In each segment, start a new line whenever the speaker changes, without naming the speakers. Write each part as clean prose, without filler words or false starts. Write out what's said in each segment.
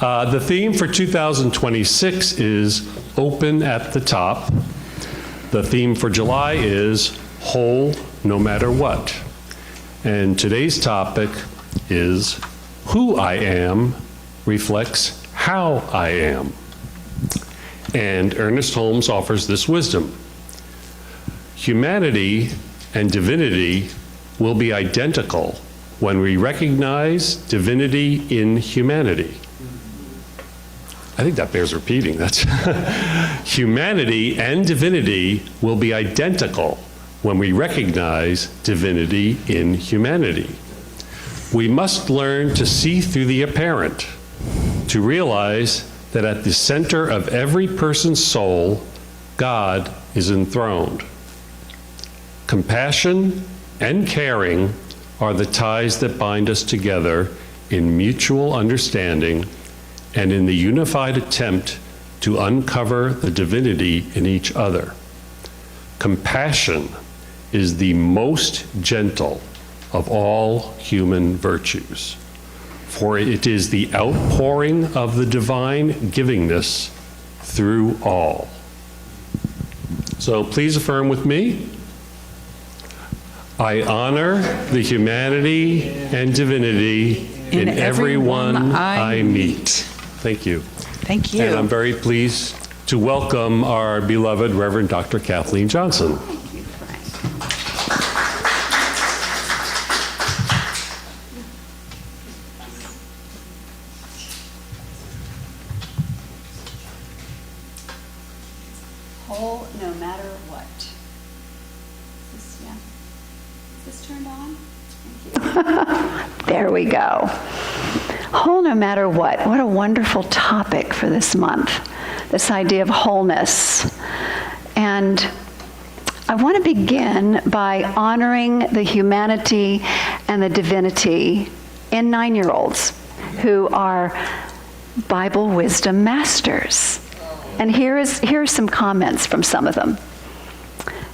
The theme for 2026 is Open at the Top. The theme for July is Whole No Matter What. And today's topic is Who I Am reflects How I Am. And Ernest Holmes offers this wisdom. Humanity and divinity will be identical when we recognize divinity in humanity. I think that bears repeating. That's humanity and divinity will be identical when we recognize divinity in humanity. We must learn to see through the apparent, to realize that at the center of every person's soul, God is enthroned. Compassion and caring are the ties that bind us together in mutual understanding and in the unified attempt to uncover the divinity in each other. Compassion is the most gentle of all human virtues, for it is the outpouring of the divine givingness through all. So please affirm with me. I honor the humanity and divinity in everyone I meet. Thank you.
Thank you.
And I'm very pleased to welcome our beloved Reverend Dr. Kathleen Johnson.
Thank you, Frank. Whole no matter what. Is this turned on? Thank you. There we go. Whole no matter what. What a wonderful topic for this month. This idea of wholeness. And I want to begin by honoring the humanity and the divinity in 9-year-olds who are Bible wisdom masters. And here are some comments from some of them.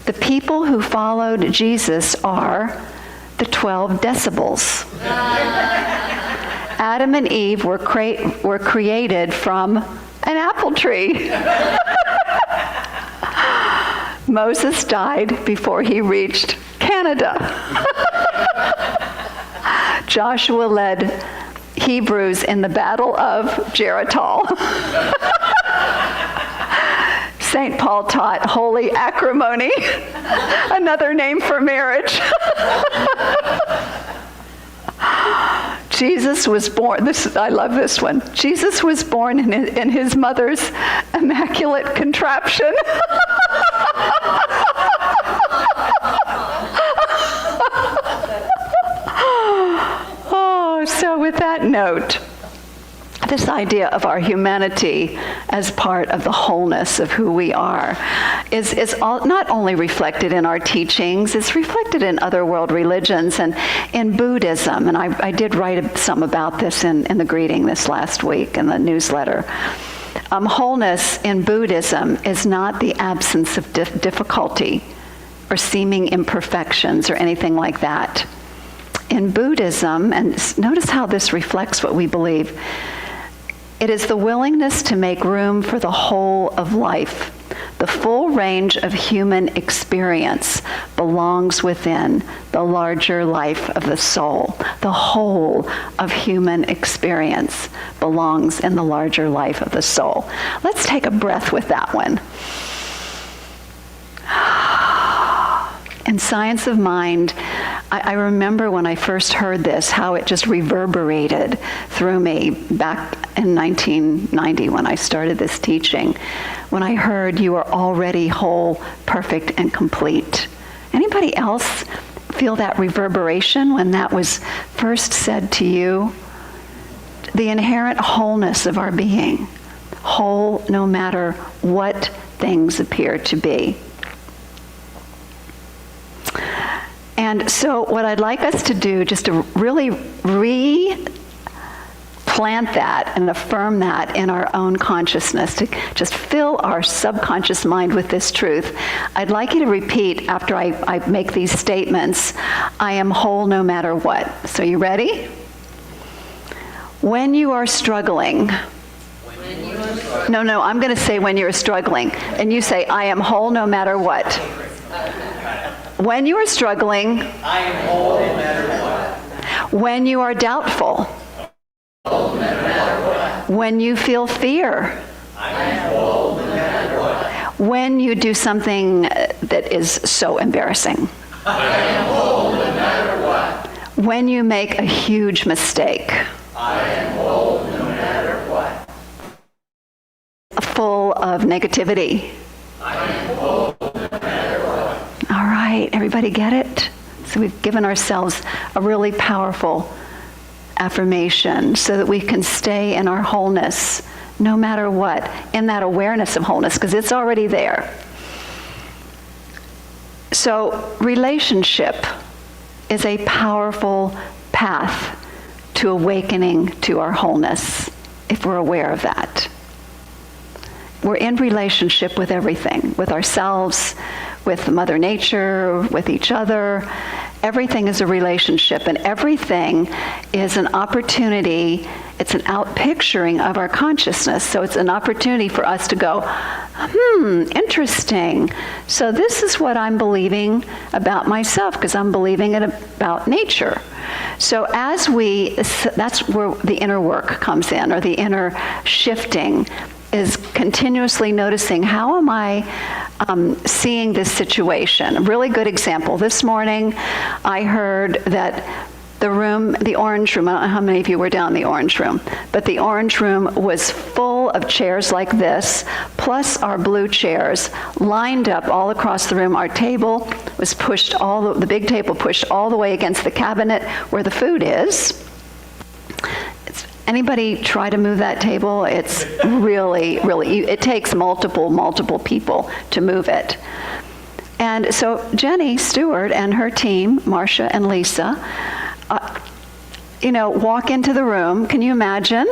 The people who followed Jesus are the 12 decibels. Adam and Eve were created from an apple tree. Moses died before he reached Canada. Joshua led Hebrews in the Battle of Jericho. St. Paul taught holy acrimony, another name for marriage. Jesus was born, I love this one. Jesus was born in his mother's immaculate contraption. Oh, so with that note, this idea of our humanity as part of the wholeness of who we are is not only reflected in our teachings, it's reflected in other world religions and in Buddhism. And I did write some about this in the greeting this last week in the newsletter. Wholeness in Buddhism is not the absence of difficulty or seeming imperfections or anything like that. In Buddhism, and notice how this reflects what we believe, it is the willingness to make room for the whole of life. The full range of human experience belongs within the larger life of the soul. The whole of human experience belongs in the larger life of the soul. Let's take a breath with that one. In Science of Mind, I remember when I first heard this, how it just reverberated through me back in 1990 when I started this teaching. When I heard you are already whole, perfect, and complete. Anybody else feel that reverberation when that was first said to you? The inherent wholeness of our being. Whole no matter what things appear to be. And so what I'd like us to do, just to really replant that and affirm that in our own consciousness, to just fill our subconscious mind with this truth, I'd like you to repeat after I make these statements, I am whole no matter what. So you ready? When you are struggling No, I'm going to say when you're struggling. And you say, I am whole no matter what. When you are struggling,
I am whole no matter what.
When you are doubtful,
No matter what.
when you feel fear,
I am whole no matter what.
when you do something that is so embarrassing,
I am whole no matter what.
when you make a huge mistake,
I am whole no matter what.
full of negativity.
I am whole no matter what.
All right, everybody get it? So we've given ourselves a really powerful affirmation so that we can stay in our wholeness no matter what, in that awareness of wholeness, because it's already there. So relationship is a powerful path to awakening to our wholeness, if we're aware of that. We're in relationship with everything, with ourselves, with Mother Nature, with each other. Everything is a relationship, and everything is an opportunity. It's an outpicturing of our consciousness. So it's an opportunity for us to go, interesting. So this is what I'm believing about myself, because I'm believing it about nature. So that's where the inner work comes in, or the inner shifting, is continuously noticing, how am I seeing this situation? A really good example. This morning, I heard that the orange room, I don't know how many of you were down in the orange room, but the orange room was full of chairs like this, plus our blue chairs lined up all across the room. Our table was pushed, the big table pushed all the way against the cabinet where the food is. Anybody try to move that table? It's really, it takes multiple people to move it. And so Jenny Stewart and her team, Marcia and Lisa, walk into the room. Can you imagine?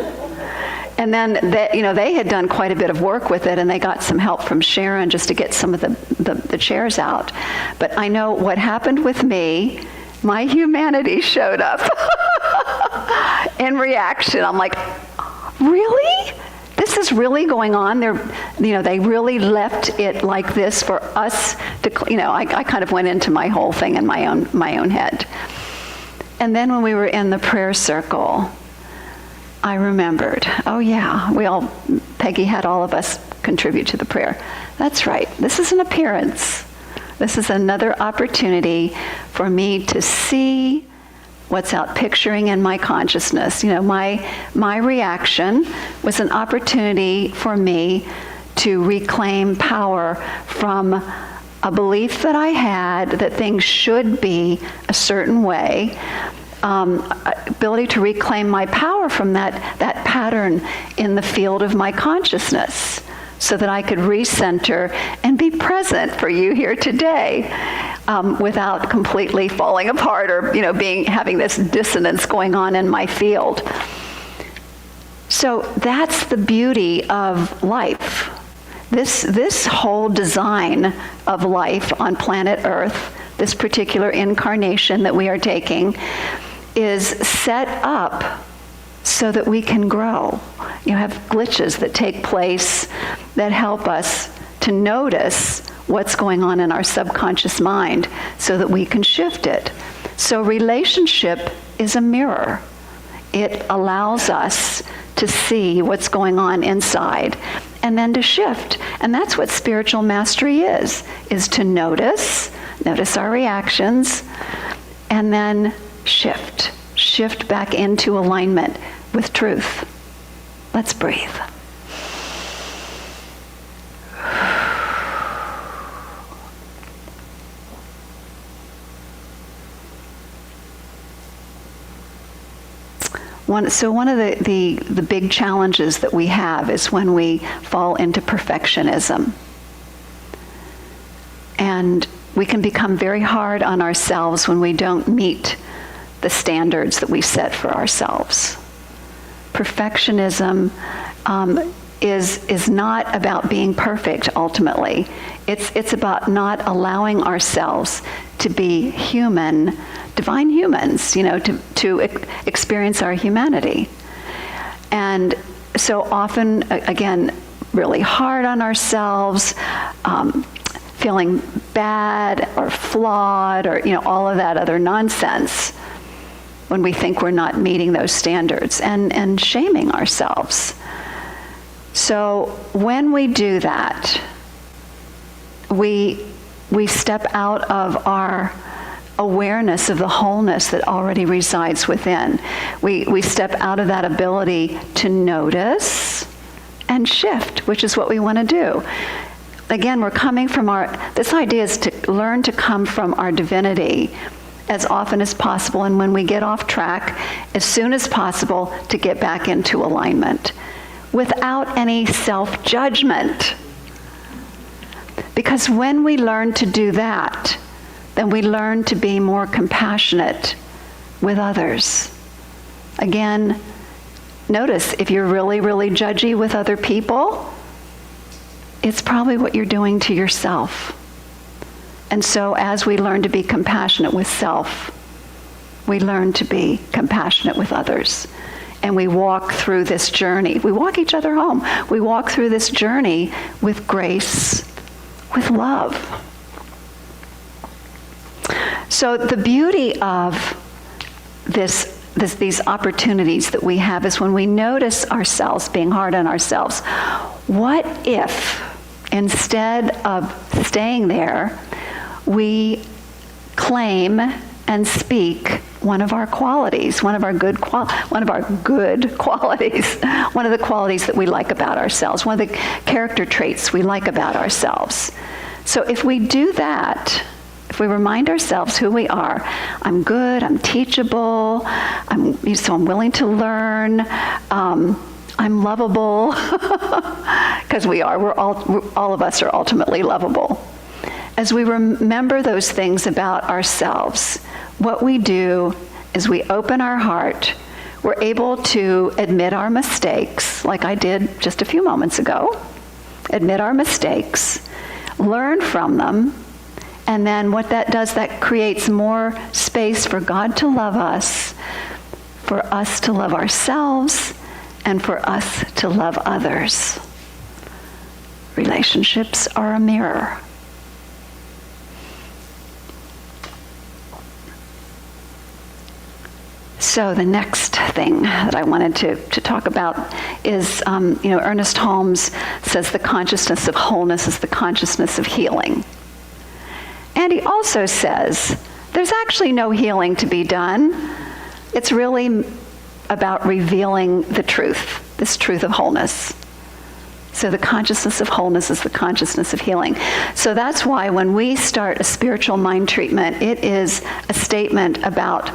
And then they had done quite a bit of work with it, and they got some help from Sharon just to get some of the chairs out. But I know what happened with me. My humanity showed up in reaction. I'm like, really? This is really going on? They really left it like this for us to, I kind of went into my whole thing in my own head. And then when we were in the prayer circle, I remembered, oh yeah, Peggy had all of us contribute to the prayer. That's right, this is an appearance. This is another opportunity for me to see what's out picturing in my consciousness. My reaction was an opportunity for me to reclaim power from a belief that I had that things should be a certain way. Ability to reclaim my power from that pattern in the field of my consciousness, so that I could recenter and be present for you here today, without completely falling apart or having this dissonance going on in my field. So that's the beauty of life. This whole design of life on planet Earth, this particular incarnation that we are taking, is set up so that we can grow. You have glitches that take place that help us to notice what's going on in our subconscious mind so that we can shift it. So relationship is a mirror. It allows us to see what's going on inside and then to shift. And that's what spiritual mastery is to notice our reactions, and then shift back into alignment with truth. Let's breathe. One of the big challenges that we have is when we fall into perfectionism. And we can become very hard on ourselves when we don't meet the standards that we set for ourselves. Perfectionism is not about being perfect ultimately. It's about not allowing ourselves to be human, divine humans, to experience our humanity. And so often, again, really hard on ourselves, feeling bad or flawed or, all of that other nonsense when we think we're not meeting those standards, and shaming ourselves. So when we do that, we step out of our awareness of the wholeness that already resides within. We step out of that ability to notice and shift, which is what we want to do. Again, we're coming from this idea is to learn to come from our divinity as often as possible, and when we get off track, as soon as possible, to get back into alignment without any self-judgment. Because when we learn to do that, then we learn to be more compassionate with others. Again, notice if you're really, really judgy with other people, it's probably what you're doing to yourself. And so as we learn to be compassionate with self, we learn to be compassionate with others. And we walk through this journey. We walk each other home. We walk through this journey with grace, with love. So the beauty of these opportunities that we have is when we notice ourselves being hard on ourselves, what if instead of staying there, we claim and speak one of our qualities, one of our good qualities, one of the qualities that we like about ourselves, one of the character traits we like about ourselves. So if we do that, if we remind ourselves who we are, I'm good, I'm teachable, I'm willing to learn, I'm lovable, because all of us are ultimately lovable. As we remember those things about ourselves, what we do is we open our heart. We're able to admit our mistakes, like I did just a few moments ago. Admit our mistakes, learn from them, and then what that does, that creates more space for God to love us, for us to love ourselves, and for us to love others. Relationships are a mirror. So the next thing that I wanted to talk about is, Ernest Holmes says the consciousness of wholeness is the consciousness of healing. And he also says there's actually no healing to be done. It's really about revealing the truth, this truth of wholeness. So the consciousness of wholeness is the consciousness of healing. So that's why when we start a spiritual mind treatment, it is a statement about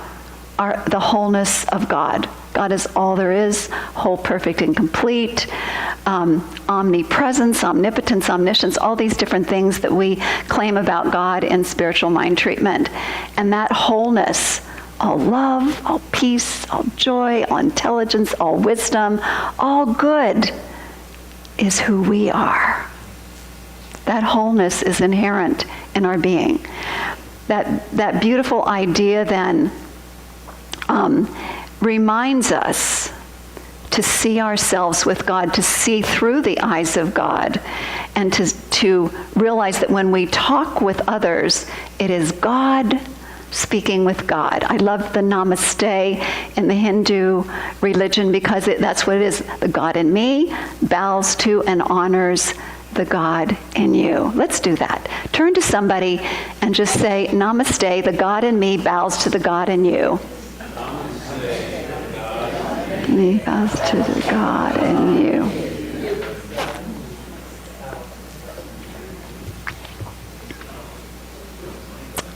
the wholeness of God. God is all there is, whole, perfect, and complete. Omnipresence, omnipotence, omniscience, all these different things that we claim about God in spiritual mind treatment. And that wholeness, all love, all peace, all joy, all intelligence, all wisdom, all good, is who we are. That wholeness is inherent in our being. That beautiful idea then reminds us to see ourselves with God, to see through the eyes of God, and to realize that when we talk with others, it is God speaking with God. I love the namaste in the Hindu religion because that's what it is. The God in me bows to and honors the God in you. Let's do that. Turn to somebody and just say, namaste, the God in me bows to the God in you. Me bows to the God in you.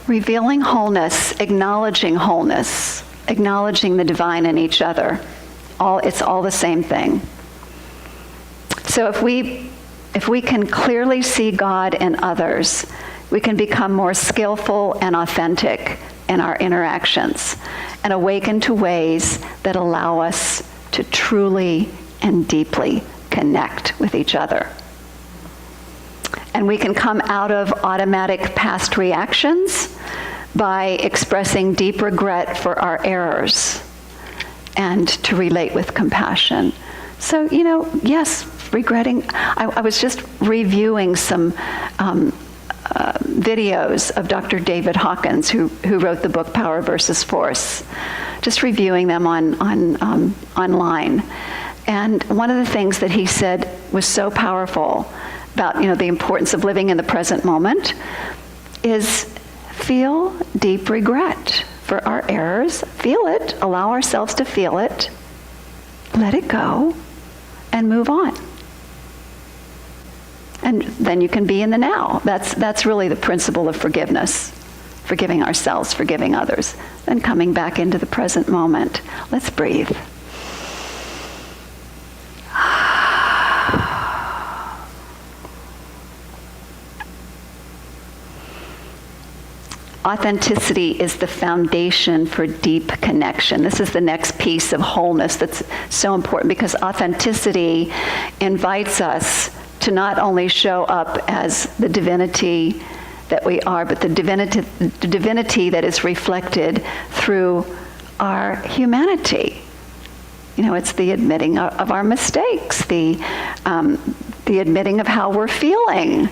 Revealing wholeness, acknowledging the divine in each other. It's all the same thing. So if we can clearly see God in others, we can become more skillful and authentic in our interactions and awaken to ways that allow us to truly and deeply connect with each other. And we can come out of automatic past reactions by expressing deep regret for our errors and to relate with compassion. So, yes, regretting. I was just reviewing some videos of Dr. David Hawkins, who wrote the book Power versus Force, just reviewing them online. And one of the things that he said was so powerful about, the importance of living in the present moment is feel deep regret for our errors. Feel it, allow ourselves to feel it, let it go, and move on. And then you can be in the now. That's really the principle of forgiveness. Forgiving ourselves, forgiving others, then coming back into the present moment. Let's breathe. Authenticity is the foundation for deep connection. This is the next piece of wholeness that's so important, because authenticity invites us to not only show up as the divinity that we are, but the divinity that is reflected through our humanity. It's the admitting of our mistakes, the admitting of how we're feeling,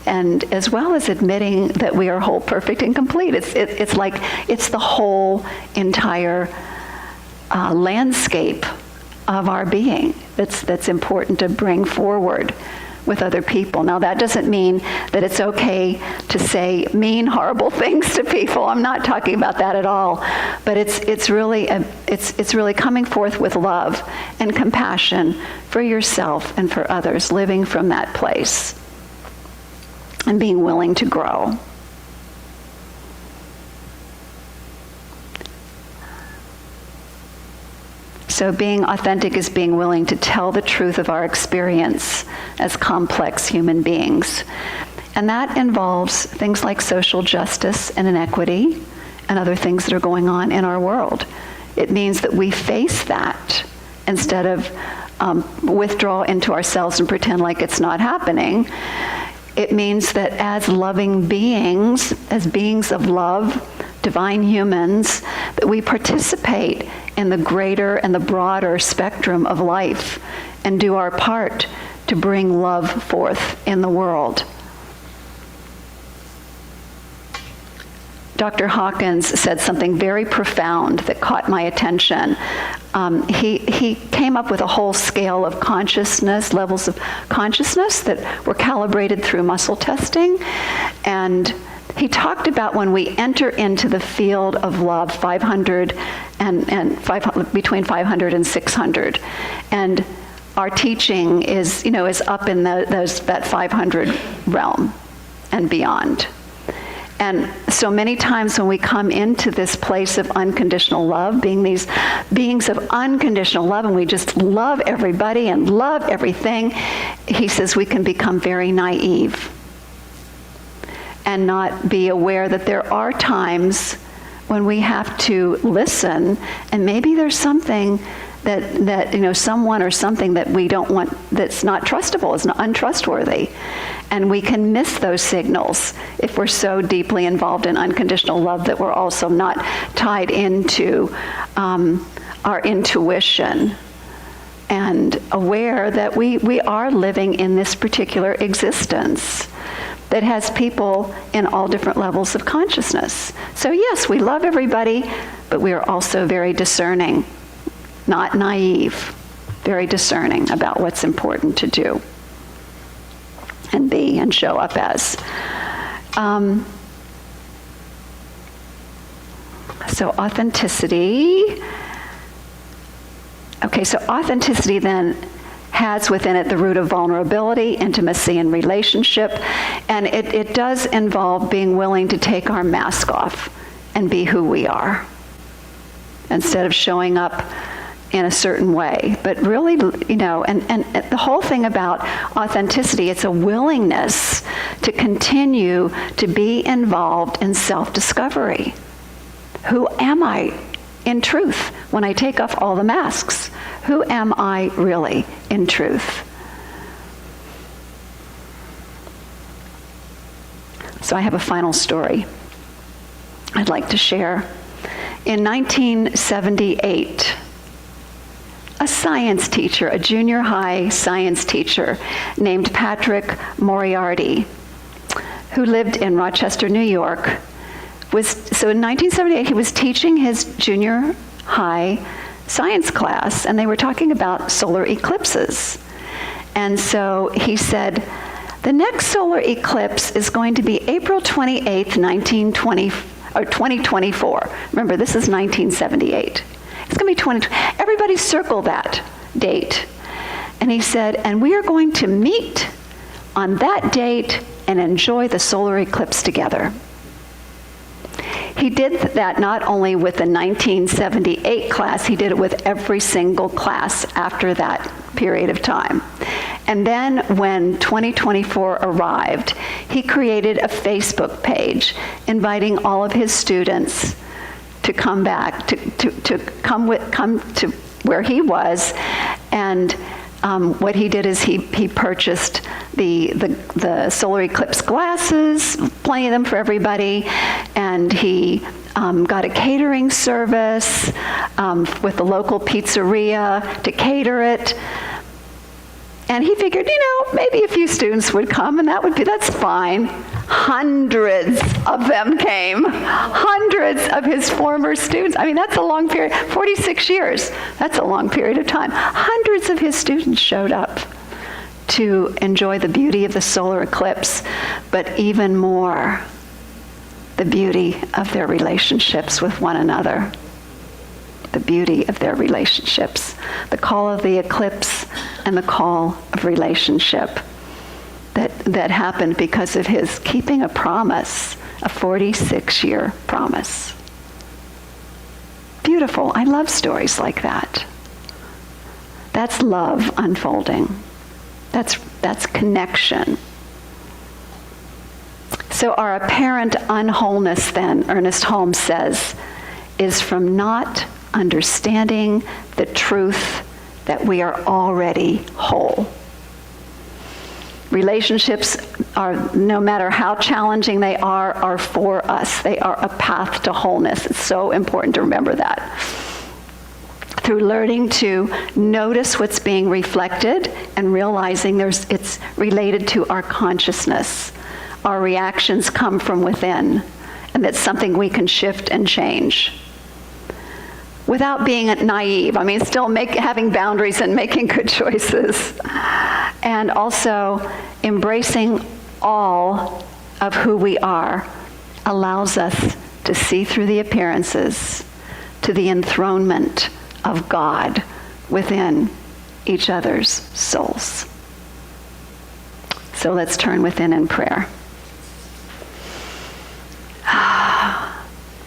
and as well as admitting that we are whole, perfect, and complete. It's like it's the whole entire landscape of our being that's important to bring forward with other people. Now, that doesn't mean that it's okay to say mean, horrible things to people. I'm not talking about that at all. But it's really coming forth with love and compassion for yourself and for others, living from that place and being willing to grow. So being authentic is being willing to tell the truth of our experience as complex human beings. And that involves things like social justice and inequity and other things that are going on in our world. It means that we face that instead of withdraw into ourselves and pretend like it's not happening. It means that as loving beings, as beings of love, divine humans, that we participate in the greater and the broader spectrum of life and do our part to bring love forth in the world. Dr. Hawkins said something very profound that caught my attention. He came up with a whole scale of consciousness, levels of consciousness that were calibrated through muscle testing. And he talked about when we enter into the field of love, 500 between 500 and 600. And our teaching is up in that 500 realm and beyond. And so many times when we come into this place of unconditional love, being these beings of unconditional love, and we just love everybody and love everything, he says we can become very naive and not be aware that there are times when we have to listen, and maybe there's something that someone or something that we don't want, that's not trustable, is not untrustworthy. And we can miss those signals if we're so deeply involved in unconditional love that we're also not tied into our intuition and aware that we are living in this particular existence that has people in all different levels of consciousness. So yes, we love everybody, but we are also very discerning, not naive, very discerning about what's important to do and be and show up as. So authenticity. Okay, so authenticity then has within it the root of vulnerability, intimacy, and relationship. And it does involve being willing to take our mask off and be who we are instead of showing up in a certain way. But really, and the whole thing about authenticity, it's a willingness to continue to be involved in self-discovery. Who am I in truth when I take off all the masks? Who am I really in truth? So I have a final story I'd like to share. In 1978, a science teacher, a junior high science teacher named Patrick Moriarty, who lived in Rochester, New York. So in 1978, he was teaching his junior high science class, and they were talking about solar eclipses. And so he said, the next solar eclipse is going to be April 28th, 2024. Remember, this is 1978. It's going to be 20. Everybody circle that date. And he said, and we are going to meet on that date and enjoy the solar eclipse together. He did that not only with the 1978 class, he did it with every single class after that period of time. And then when 2024 arrived, he created a Facebook page inviting all of his students to come back, to come to where he was. And what he did is he purchased the solar eclipse glasses, plenty of them for everybody, and he got a catering service with the local pizzeria to cater it. And he figured, maybe a few students would come, and that's fine. Hundreds of them came. Hundreds of his former students. I mean, that's a long period. 46 years. That's a long period of time. Hundreds of his students showed up to enjoy the beauty of the solar eclipse, but even more, the beauty of their relationships with one another. The beauty of their relationships. The call of the eclipse and the call of relationship that happened because of his keeping a promise, a 46-year promise. Beautiful. I love stories like that. That's love unfolding. That's connection. So our apparent unwholeness then, Ernest Holmes says, is from not understanding the truth that we are already whole. Relationships are, no matter how challenging they are for us. They are a path to wholeness. It's so important to remember that. Through learning to notice what's being reflected and realizing it's related to our consciousness. Our reactions come from within, and that's something we can shift and change. Without being naive, still having boundaries and making good choices. And also embracing all of who we are allows us to see through the appearances to the enthronement of God within each other's souls. So let's turn within in prayer.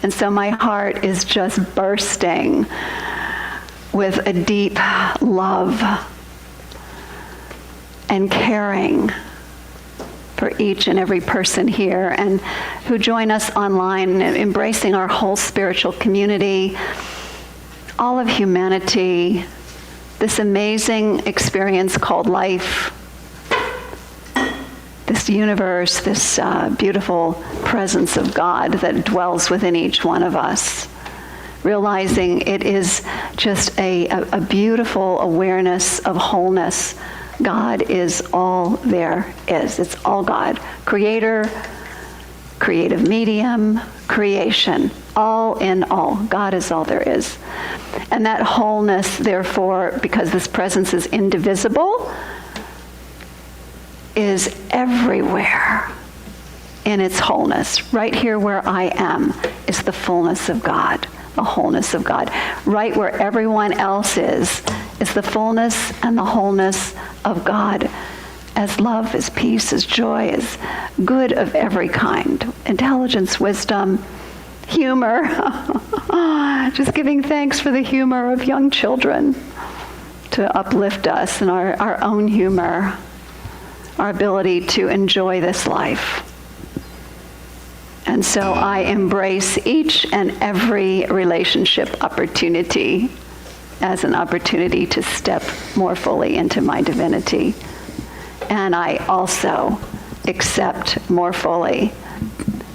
And so my heart is just bursting with a deep love and caring for each and every person here and who join us online, embracing our whole spiritual community, all of humanity, this amazing experience called life, this universe, this beautiful presence of God that dwells within each one of us. Realizing it is just a beautiful awareness of wholeness. God is all there is. It's all God. Creator, creative medium, creation. All in all. God is all there is. And that wholeness, therefore, because this presence is indivisible, is everywhere in its wholeness. Right here where I am is the fullness of God, the wholeness of God. Right where everyone else is the fullness and the wholeness of God, as love, as peace, as joy, as good of every kind, intelligence, wisdom, humor. Just giving thanks for the humor of young children to uplift us and our own humor, our ability to enjoy this life. And so I embrace each and every relationship opportunity as an opportunity to step more fully into my divinity. And I also accept more fully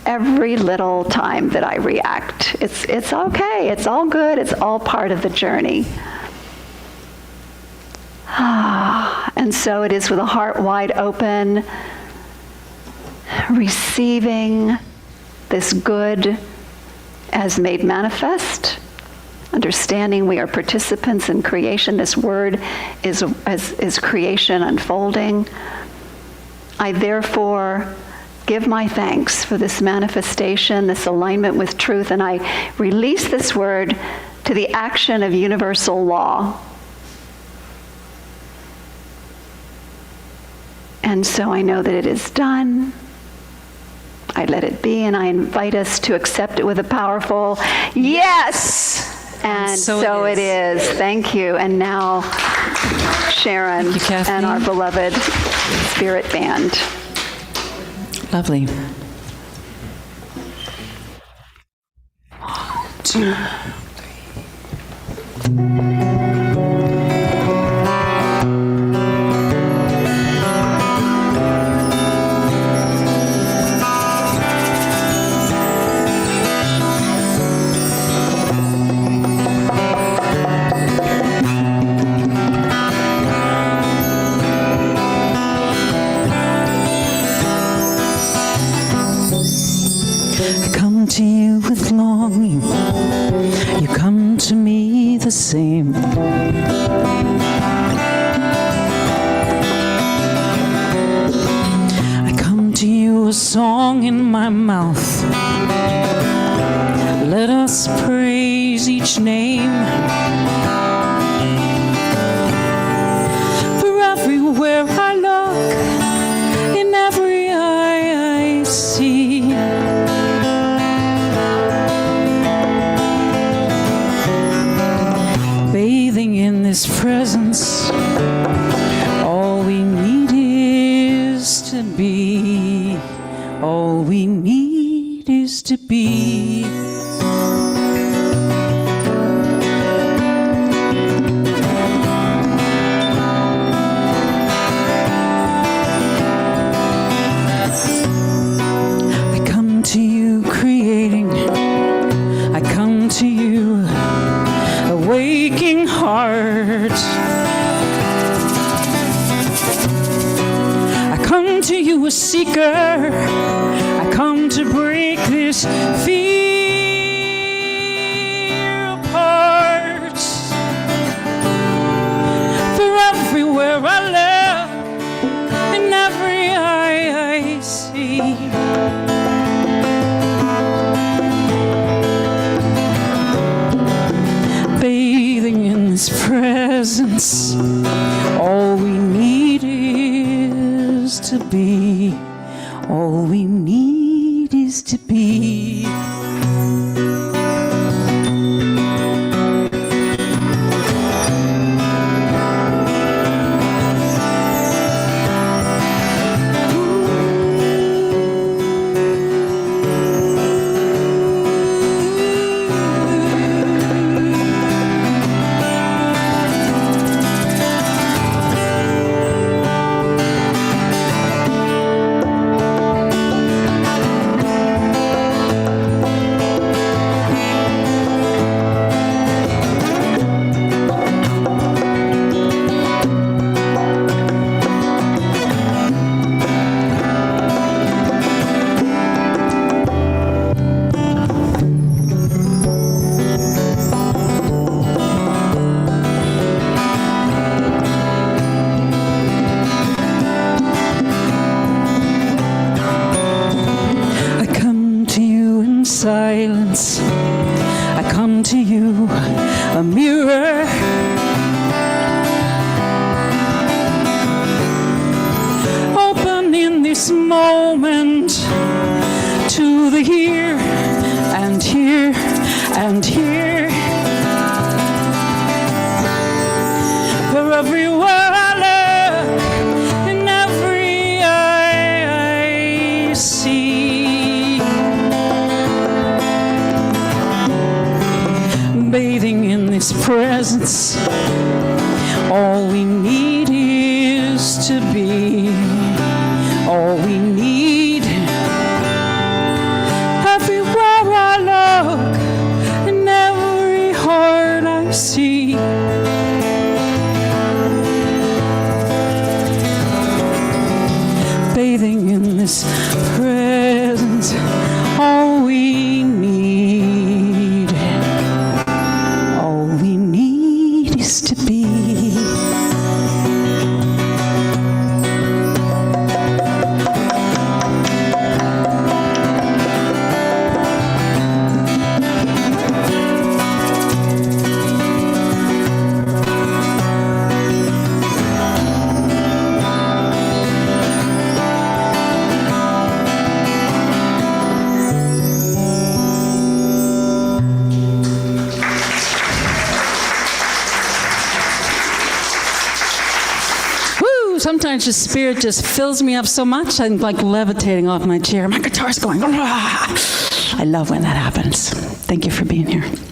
every little time that I react. It's okay, it's all good, it's all part of the journey. And so it is with a heart wide open, receiving this good as made manifest, understanding we are participants in creation. This word is creation unfolding. I therefore give my thanks for this manifestation, this alignment with truth, and I release this word to the action of universal law. And so I know that it is done. I let it be, and I invite us to accept it with a powerful yes. And so it is. Thank you. And now, Sharon
Thank you, Kathleen.
and our beloved Spirit Band.
Lovely. 2, 3. To you with longing, you come to me the same. I come to you a song in my mouth. Let us praise each name. For everywhere I look, in every eye I see. Bathing in this presence, all we need is to be. All we need is to be. I come to you creating. I come to you a waking heart. I come to you a seeker. I come to break this fear apart. For everywhere I look, in every eye I see. Bathing in this presence, all we need is to be. All we need is to be. Silence, I come to you, a mirror. Open in this moment to the here and here and here. For everywhere I look, in every eye I see. Bathing in this presence, all we need is to be. All we need, everywhere I look, in every heart I see. His presence, all we need is to be. Sometimes the Spirit just fills me up so much, I'm like levitating off my chair. My guitar's going, ah! I love when that happens. Thank you for being here.